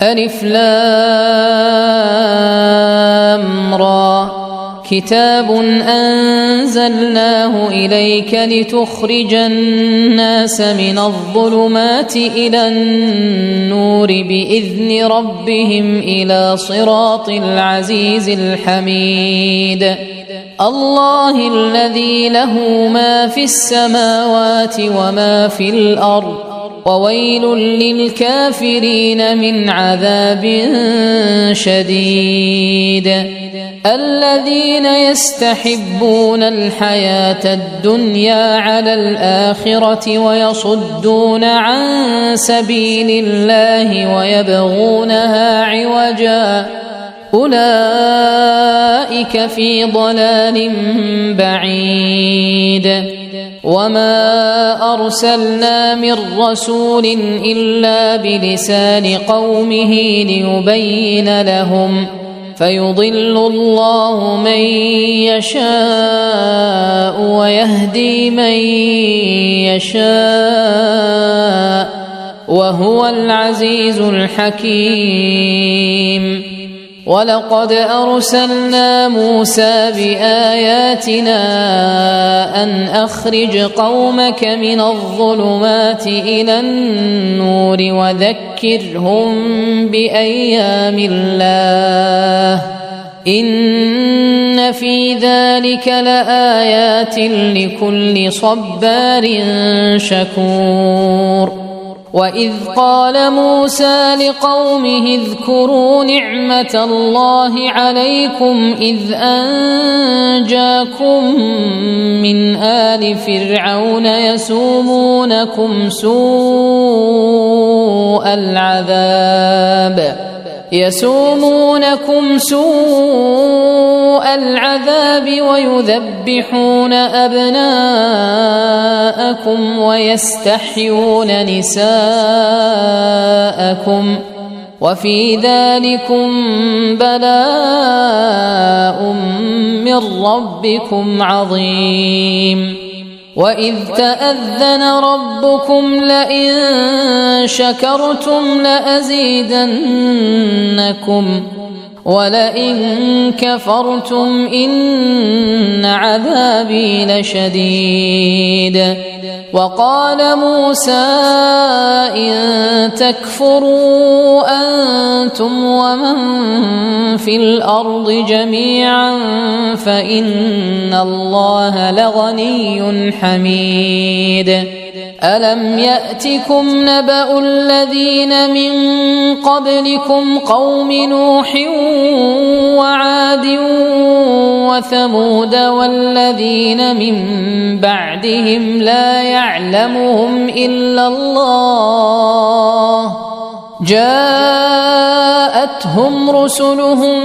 ألف لام را كتاب أنزلناه إليك لتخرج الناس من الظلمات إلى النور بإذن ربهم إلى صراط العزيز الحميد الله الذي له ما في السماوات وما في الأرض وويل للكافرين من عذاب شديد الذين يستحبون الحياة الدنيا على الآخرة ويصدون عن سبيل الله ويبغونها عوجا أولئك في ضلال بعيد وما أرسلنا من رسول إلا بلسان قومه ليبين لهم فيضل الله من يشاء ويهدي من يشاء وهو العزيز الحكيم ولقد أرسلنا موسى بآياتنا أن أخرج قومك من الظلمات إلى النور وذكرهم بأيام الله إن في ذلك لآيات لكل صبار شكور وإذ قال موسى لقومه اذكروا نعمة الله عليكم إذ أنجاكم من آل فرعون يسومونكم سوء العذاب ويذبحون أبناءكم ويستحيون نساءكم وفي ذلكم بلاء من ربكم عظيم وإذ تأذن ربكم لئن شكرتم لأزيدنكم ولئن كفرتم إن عذابي لشديد وقال موسى إن تكفروا أنتم ومن في الأرض جميعا فإن الله لغني حميد ألم يأتكم نبأ الذين من قبلكم قوم نوح وعاد وثمود والذين من بعدهم لا يعلمهم إلا الله جاءتهم رسلهم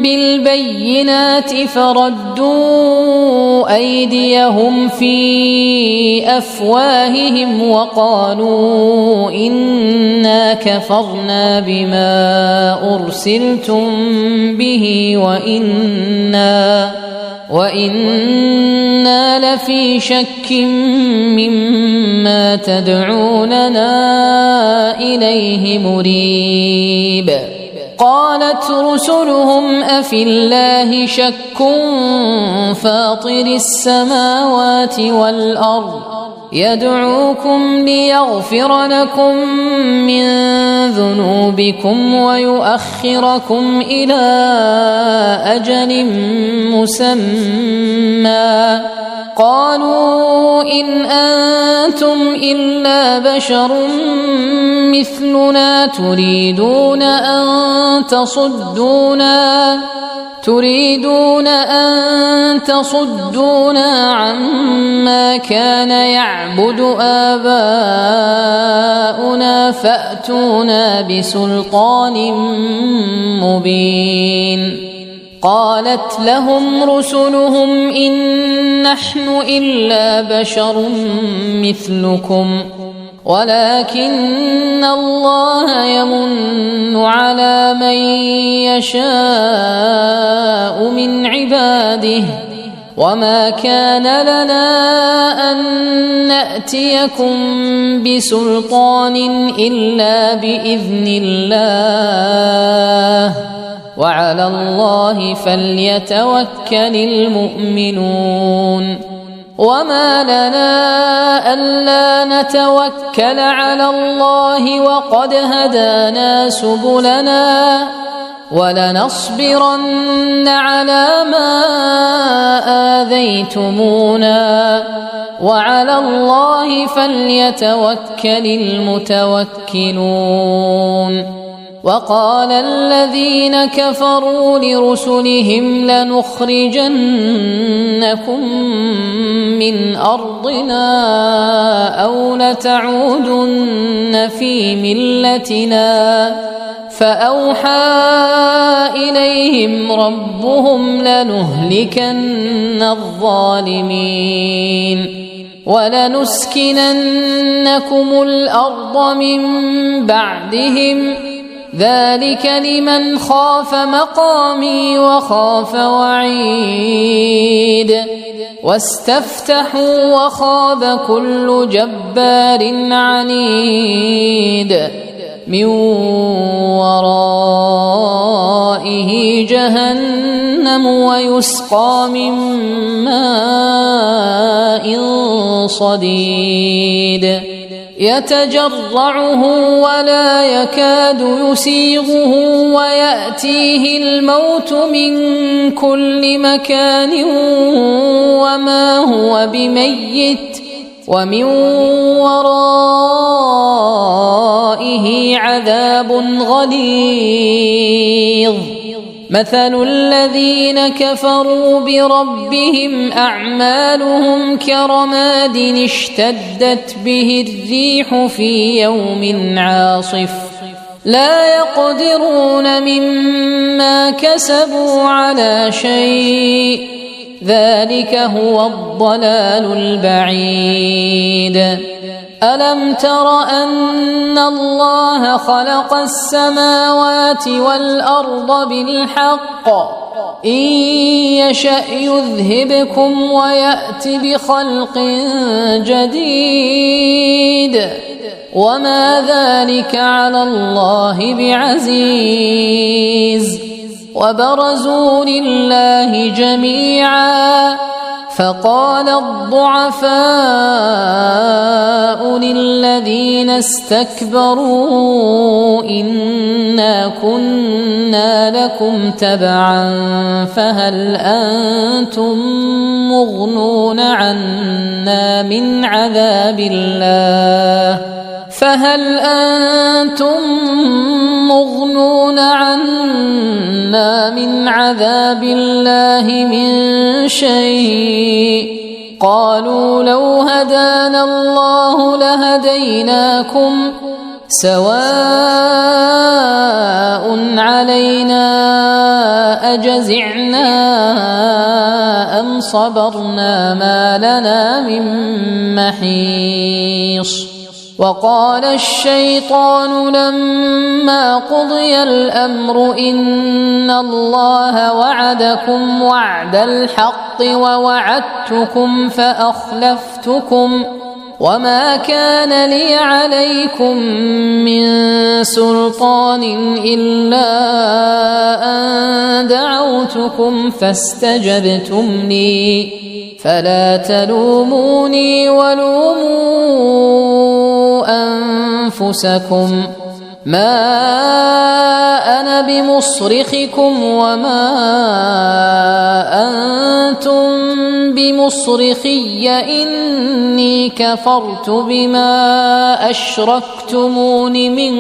بالبينات فردوا أيديهم في أفواههم وقالوا إنا كفرنا بما أرسلتم به وإنا لفي شك مما تدعوننا إليه مريب قالت رسلهم أفي الله شك فاطر السماوات والأرض يدعوكم ليغفر لكم من ذنوبكم ويؤخركم إلى أجل مسمى قالوا إن أنتم إلا بشر مثلنا تريدون أن تصدونا عما كان يعبد آباؤنا فأتونا بسلطان مبين قالت لهم رسلهم إن نحن إلا بشر مثلكم ولكن الله يمن على من يشاء من عباده وما كان لنا أن نأتيكم بسلطان إلا بإذن الله وعلى الله فليتوكل المؤمنون وما لنا ألا نتوكل على الله وقد هدانا سبلنا ولنصبرن على ما آذيتمونا وعلى الله فليتوكل المتوكلون وقال الذين كفروا لرسلهم لنخرجنكم من أرضنا أو لتعودن في ملتنا فأوحى إليهم ربهم لنهلكن الظالمين ولنسكننكم الأرض من بعدهم ذلك لمن خاف مقامي وخاف وعيد واستفتحوا وخاب كل جبار عنيد من ورائه جهنم ويسقى من ماء صديد يتجرعه ولا يكاد يسيغه ويأتيه الموت من كل مكان وما هو بميت ومن ورائه عذاب غليظ مثل الذين كفروا بربهم أعمالهم كرماد اشتدت به الريح في يوم عاصف لا يقدرون مما كسبوا على شيء ذلك هو الضلال البعيد ألم تر أن الله خلق السماوات والأرض بالحق إن يشأ يذهبكم ويأت بخلق جديد وما ذلك على الله بعزيز وبرزوا لله جميعا فقال الضعفاء للذين استكبروا إنا كنا لكم تبعا فهل أنتم مغنون عنا من عذاب الله من شيء قالوا لو هدانا الله لهديناكم سواء علينا أجزعنا أم صبرنا ما لنا من محيص وقال الشيطان لما قضي الأمر إن الله وعدكم وعد الحق ووعدتكم فأخلفتكم وما كان لي عليكم من سلطان إلا أن دعوتكم فاستجبتم لي فلا تلوموني ولوموا أنفسكم ما أنا بمصرخكم وما أنتم بمصرخي إني كفرت بما أشركتمون من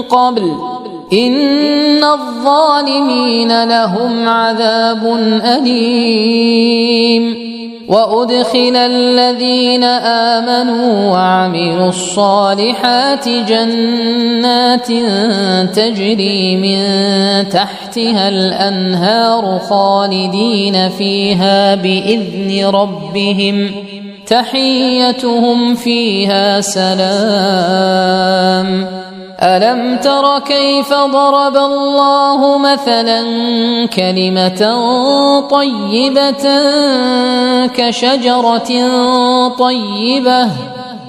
قبل إن الظالمين لهم عذاب أليم وأدخل الذين آمنوا وعملوا الصالحات جنات تجري من تحتها الأنهار خالدين فيها بإذن ربهم تحيتهم فيها سلام ألم تر كيف ضرب الله مثلا كلمة طيبة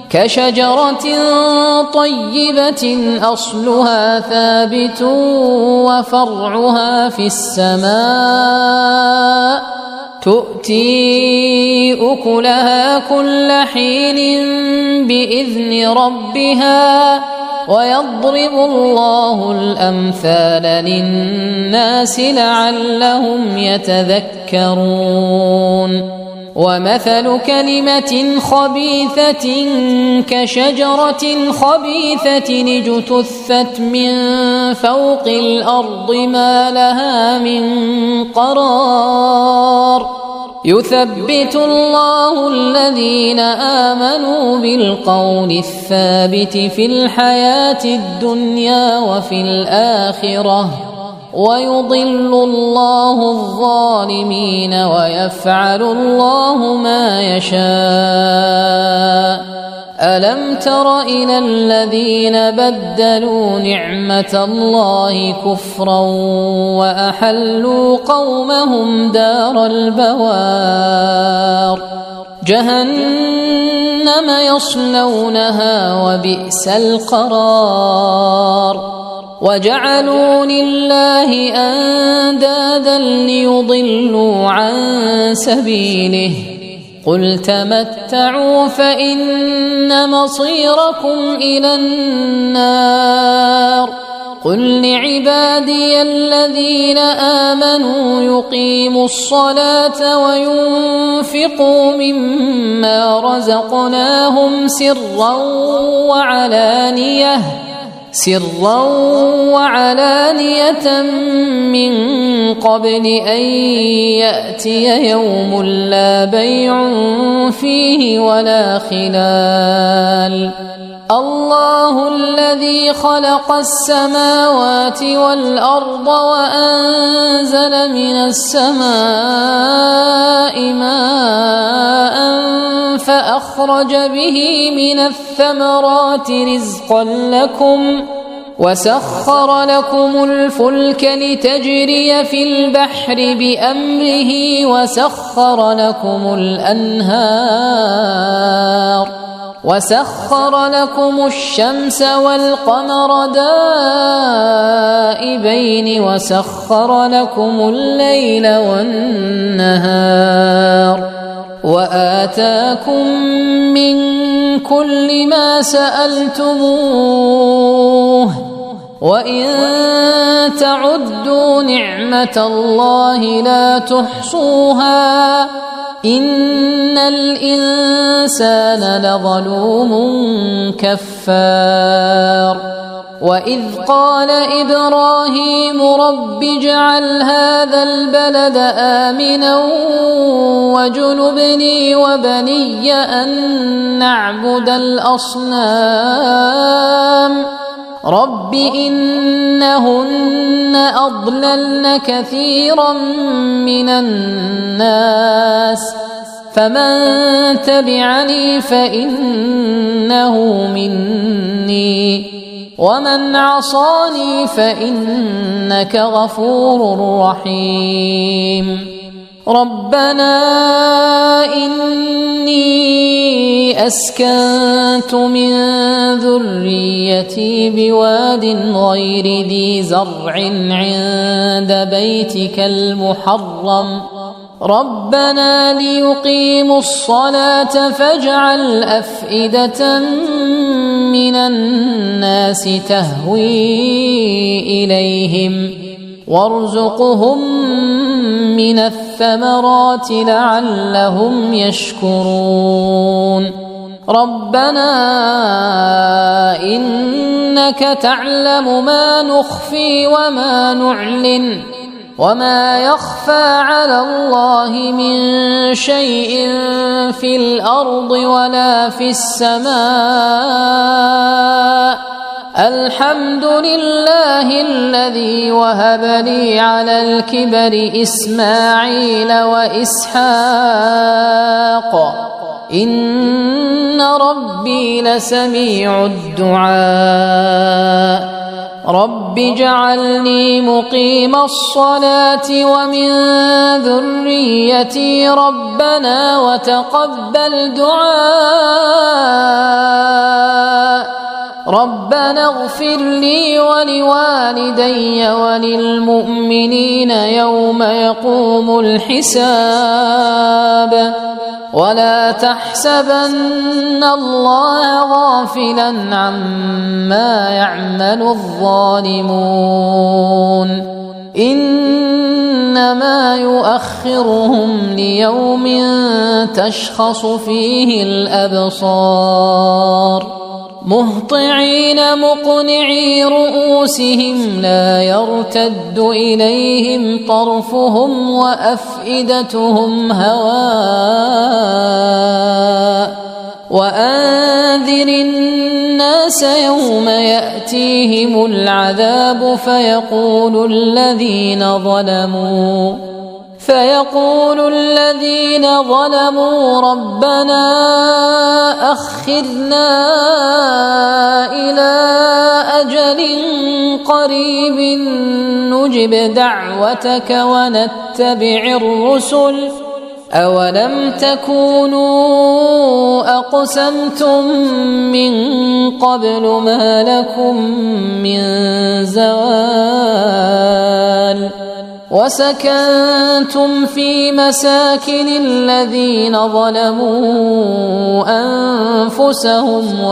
كشجرة طيبة أصلها ثابت وفرعها في السماء تؤتي أكلها كل حين بإذن ربها ويضرب الله الأمثال للناس لعلهم يتذكرون ومثل كلمة خبيثة كشجرة خبيثة اجتثت من فوق الأرض ما لها من قرار يثبت الله الذين آمنوا بالقول الثابت في الحياة الدنيا وفي الآخرة ويضل الله الظالمين ويفعل الله ما يشاء ألم تر إلى الذين بدلوا نعمة الله كفرا وأحلوا قومهم دار البوار جهنم يصلونها وبئس القرار وجعلوا لله أندادا ليضلوا عن سبيله قل تمتعوا فإن مصيركم إلى النار قل لعبادي الذين آمنوا يقيموا الصلاة وينفقوا مما رزقناهم سرا وعلانية من قبل أن يأتي يوم لا بيع فيه ولا خلال الله الذي خلق السماوات والأرض وأنزل من السماء ماء فأخرج به من الثمرات رزقا لكم وسخر لكم الفلك لتجري في البحر بأمره وسخر لكم الشمس والقمر دائبين وسخر لكم الليل والنهار وآتاكم من كل ما سألتموه وإن تعدوا نعمة الله لا تحصوها إن الإنسان لظلوم كفار وإذ قال إبراهيم رب اجعل هذا البلد آمنا واجنبني وبني أن نعبد الأصنام رب إنهن أضللن كثيرا من الناس فمن تبعني فإنه مني ومن عصاني فإنك غفور رحيم ربنا إني أسكنت من ذريتي بواد غير ذي زرع عند بيتك المحرم ربنا ليقيموا الصلاة فاجعل أفئدة من الناس تهوي إليهم وارزقهم من الثمرات لعلهم يشكرون ربنا إنك تعلم ما نخفي وما نعلن وما يخفى على الله من شيء في الأرض ولا في السماء الحمد لله الذي وهب لي على الكبر إسماعيل وإسحاق إن ربي لسميع الدعاء رب اجعلني مقيم الصلاة ومن ذريتي ربنا وتقبل دعاء ربنا اغفر لي ولوالدي وللمؤمنين يوم يقوم الحساب ولا تحسبن الله غافلا عما يعمل الظالمون إنما يؤخرهم ليوم تشخص فيه الأبصار مهطعين مقنعي رؤوسهم لا يرتد إليهم طرفهم وأفئدتهم هواء وأنذر الناس يوم يأتيهم العذاب فيقول الذين ظلموا ربنا أخرنا إلى أجل قريب نجب دعوتك ونتبع الرسل أولم تكونوا أقسمتم من قبل ما لكم من زوال وسكنتم في مساكن الذين ظلموا أنفسهم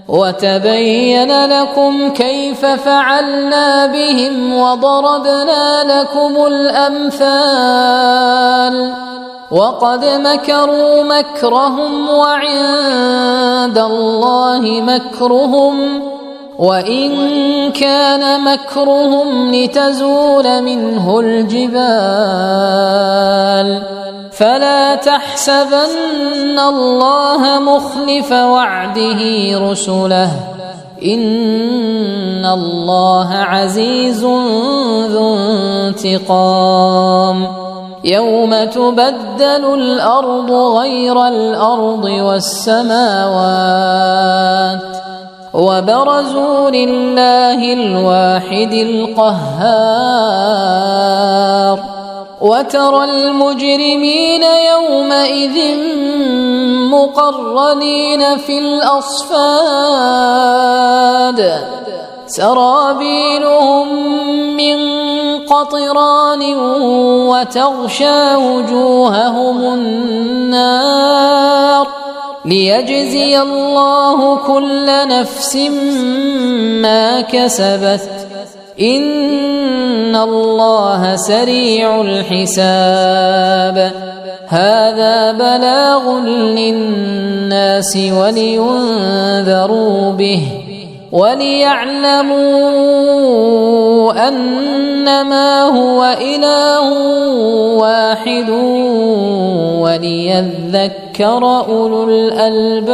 وتبين لكم كيف فعلنا بهم وضربنا لكم الأمثال وقد مكروا مكرهم وعند الله مكرهم وإن كان مكرهم لتزول منه الجبال فلا تحسبن الله مخلف وعده رسله إن الله عزيز ذو انتقام يوم تبدل الأرض غير الأرض والسماوات وبرزوا لله الواحد القهار وترى المجرمين يومئذ مقرنين في الأصفاد سرابيلهم من قطران وتغشى وجوههم النار ليجزي الله كل نفس ما كسبت إن الله سريع الحساب هذا بلاغ للناس ولينذروا به وليعلموا أنما هو إله واحد وليذكر أولو الألباب.